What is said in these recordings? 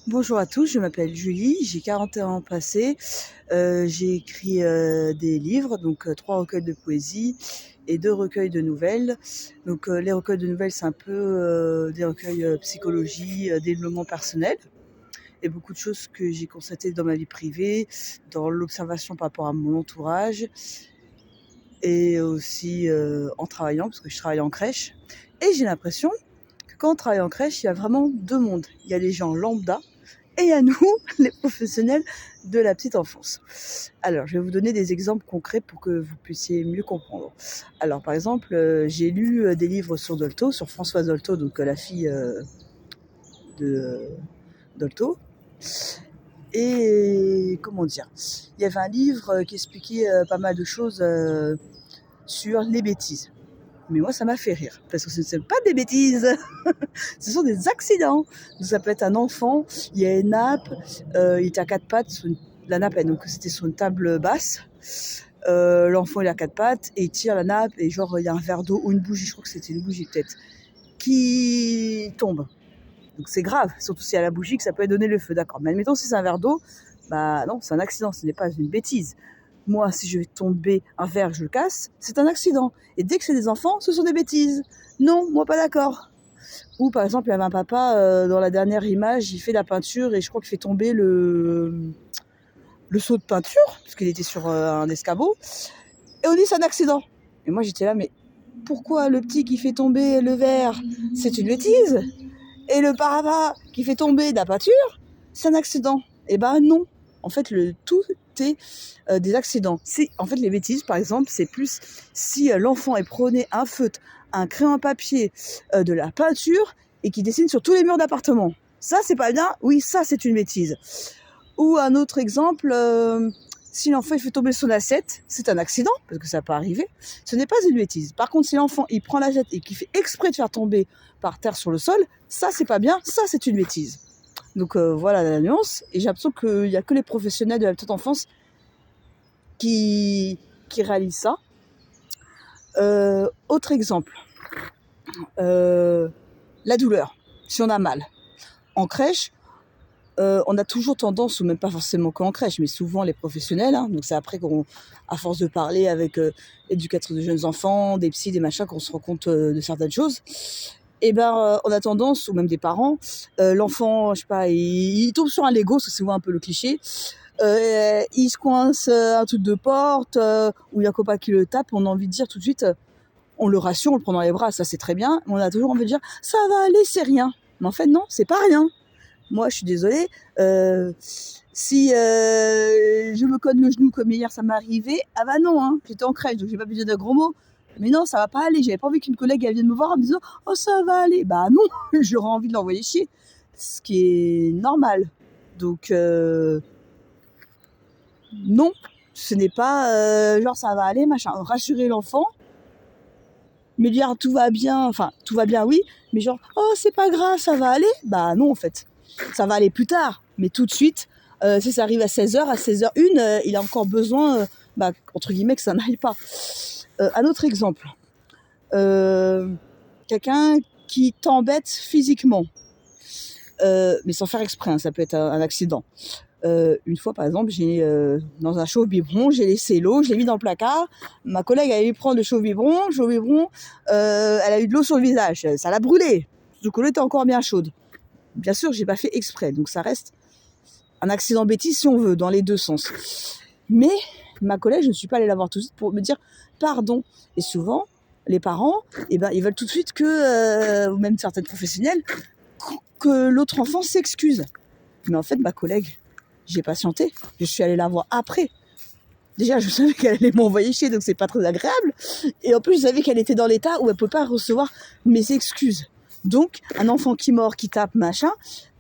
Bonjour à tous, je m'appelle Julie, j'ai 41 ans passés. J'ai écrit des livres, donc 3 recueils de poésie et 2 recueils de nouvelles. Donc les recueils de nouvelles, c'est un peu des recueils psychologie, développement personnel et beaucoup de choses que j'ai constatées dans ma vie privée, dans l'observation par rapport à mon entourage et aussi en travaillant, parce que je travaille en crèche. Et j'ai l'impression que quand on travaille en crèche, il y a vraiment 2 mondes. Il y a les gens lambda et à nous, les professionnels de la petite enfance. Alors, je vais vous donner des exemples concrets pour que vous puissiez mieux comprendre. Alors, par exemple, j'ai lu des livres sur Dolto, sur Françoise Dolto, donc la fille de Dolto. Et comment dire, il y avait un livre qui expliquait pas mal de choses sur les bêtises. Mais moi, ça m'a fait rire, parce que ce ne sont pas des bêtises, ce sont des accidents. Donc, ça peut être un enfant, il y a une nappe, il était à 4 pattes, la nappe, donc c'était sur une table basse. L'enfant, il a 4 pattes, et il tire la nappe, et genre, il y a un verre d'eau, ou une bougie, je crois que c'était une bougie peut-être, qui tombe. Donc c'est grave, surtout si y a la bougie que ça peut donner le feu, d'accord. Mais admettons si c'est un verre d'eau, bah non, c'est un accident, ce n'est pas une bêtise. Moi, si je vais tomber un verre, je le casse, c'est un accident. Et dès que c'est des enfants, ce sont des bêtises. Non, moi pas d'accord. Ou par exemple, il y avait un papa, dans la dernière image, il fait la peinture et je crois qu'il fait tomber le seau de peinture, parce qu'il était sur un escabeau. Et on dit c'est un accident. Et moi j'étais là, mais pourquoi le petit qui fait tomber le verre, c'est une bêtise? Et le papa qui fait tomber la peinture, c'est un accident. Eh ben non. En fait, tout est des accidents. En fait, les bêtises, par exemple, c'est plus si l'enfant est prôné un feutre, un crayon à papier, de la peinture et qui dessine sur tous les murs d'appartement. Ça, c'est pas bien. Oui, ça, c'est une bêtise. Ou un autre exemple, si l'enfant il fait tomber son assiette, c'est un accident, parce que ça peut arriver. Ce n'est pas une bêtise. Par contre, si l'enfant il prend l'assiette et qu'il fait exprès de faire tomber par terre sur le sol, ça, c'est pas bien. Ça, c'est une bêtise. Donc voilà la nuance. Et j'ai l'impression qu'il n'y a que les professionnels de la petite enfance qui réalisent ça. Autre exemple, la douleur, si on a mal. En crèche, on a toujours tendance, ou même pas forcément qu'en crèche, mais souvent les professionnels, hein, donc c'est après à force de parler avec éducatrices de jeunes enfants, des psys, des machins, qu'on se rend compte de certaines choses. Et ben, on a tendance, ou même des parents, l'enfant, je sais pas, il tombe sur un Lego, c'est souvent un peu le cliché, il se coince un truc de porte, ou il y a un copain qui le tape, on a envie de dire tout de suite, on le rassure, on le prend dans les bras, ça c'est très bien, mais on a toujours envie de dire, ça va aller, c'est rien. Mais en fait, non, c'est pas rien. Moi, je suis désolée, si je me cogne le genou comme hier, ça m'est arrivé, ah bah non, hein, j'étais en crèche, donc j'ai pas besoin de gros mots. Mais non, ça va pas aller. J'avais pas envie qu'une collègue elle vienne me voir en me disant oh ça va aller. Bah non, j'aurais envie de l'envoyer chier, ce qui est normal. Donc non, ce n'est pas genre ça va aller machin. Rassurer l'enfant, mais dire tout va bien, enfin tout va bien oui, mais genre oh c'est pas grave, ça va aller. Bah non en fait, ça va aller plus tard, mais tout de suite. Si ça arrive à 16h, à 16h01, il a encore besoin, entre guillemets, que ça n'aille pas. Un autre exemple. Quelqu'un qui t'embête physiquement, mais sans faire exprès, hein, ça peut être un accident. Une fois, par exemple, dans un chauffe-biberon, j'ai laissé l'eau, je l'ai mis dans le placard. Ma collègue allait prendre le chauffe-biberon, elle a eu de l'eau sur le visage, ça l'a brûlé. Donc l'eau était encore bien chaude. Bien sûr, j'ai pas fait exprès, donc ça reste un accident bêtise si on veut, dans les deux sens. Mais ma collègue, je ne suis pas allée la voir tout de suite pour me dire pardon. Et souvent, les parents, ils veulent tout de suite ou même certaines professionnelles, que l'autre enfant s'excuse. Mais en fait, ma collègue, j'ai patienté. Je suis allée la voir après. Déjà, je savais qu'elle allait m'envoyer chier, donc c'est pas très agréable. Et en plus, je savais qu'elle était dans l'état où elle ne peut pas recevoir mes excuses. Donc, un enfant qui mord, qui tape, machin,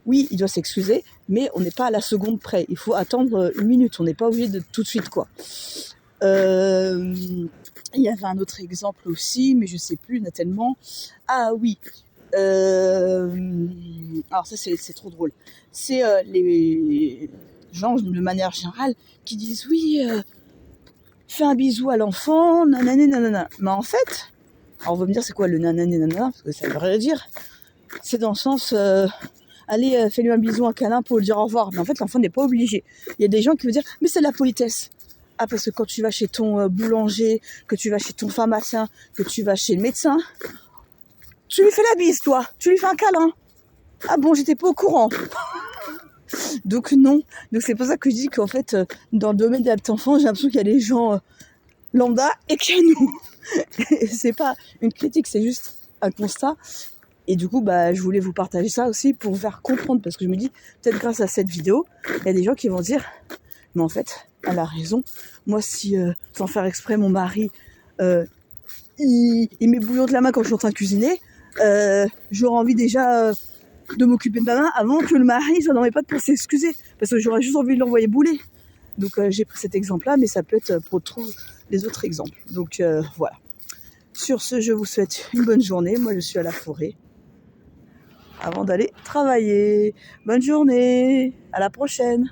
oui, il doit s'excuser, mais on n'est pas à la seconde près. Il faut attendre 1 minute. On n'est pas obligé de tout de suite, quoi. Il y avait un autre exemple aussi, mais je sais plus, il y en a tellement. Ah oui. Alors ça, c'est trop drôle. C'est les gens, de manière générale, qui disent oui, fais un bisou à l'enfant, nanana, nanana. Mais en fait, alors on va me dire c'est quoi le nanana, nanana, parce que ça veut rien dire. C'est dans le sens, allez, fais-lui un bisou, un câlin pour lui dire au revoir. Mais en fait, l'enfant n'est pas obligé. Il y a des gens qui vont dire, mais c'est de la politesse. Ah, parce que quand tu vas chez ton boulanger, que tu vas chez ton pharmacien, que tu vas chez le médecin, tu lui fais la bise, toi. Tu lui fais un câlin. Ah bon, j'étais pas au courant. Donc non. Donc c'est pour ça que je dis qu'en fait, dans le domaine des petits-enfants, j'ai l'impression qu'il y a les gens lambda et qu'il y a nous. Et c'est pas une critique, c'est juste un constat. Et du coup, bah, je voulais vous partager ça aussi pour vous faire comprendre, parce que je me dis, peut-être grâce à cette vidéo, il y a des gens qui vont dire, mais en fait, elle a raison. Moi, si, sans faire exprès, mon mari, il met bouillon de la main quand je suis en train de cuisiner, j'aurais envie déjà de m'occuper de ma main avant que le mari soit dans mes pattes pour s'excuser, parce que j'aurais juste envie de l'envoyer bouler. Donc j'ai pris cet exemple-là, mais ça peut être pour les autres exemples. Donc voilà. Sur ce, je vous souhaite une bonne journée. Moi, je suis à la forêt avant d'aller travailler. Bonne journée, à la prochaine.